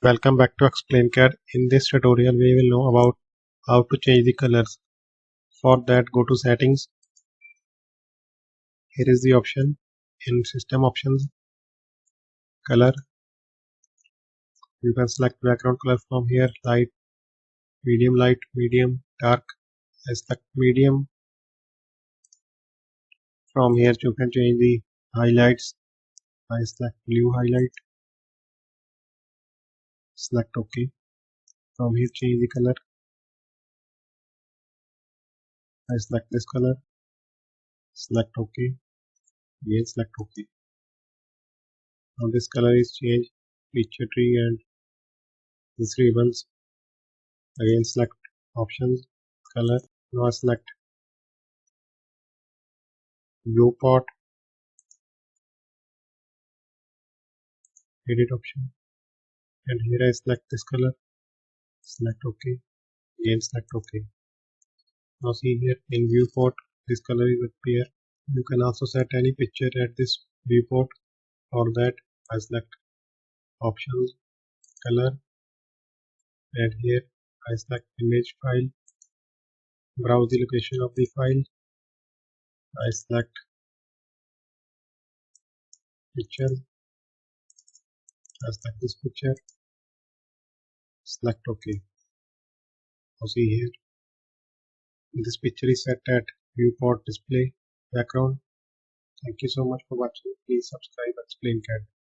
Welcome back to Explain CAD. In this tutorial we will know about how to change the colors. For that, go to settings. Here is the option in system options, color. You can select background color from here, light, medium, dark. I select medium. From here you can change the highlights. I select blue highlight. Select OK. From here change the color. I select this color. Select OK. Again select OK. Now this color is changed. Picture tree and these ribbons. Again select options, color. Now select viewport, edit option, and here I select this color. Select OK. Again select OK. Now see here in viewport this color is appear. You can also set any picture at this viewport. For that I select options, color, and here I select image file. Browse the location of the file. I select picture. I select this picture. Select OK. Now see here this picture is set at viewport display background. Thank you so much for watching. Please subscribe Explain CAD.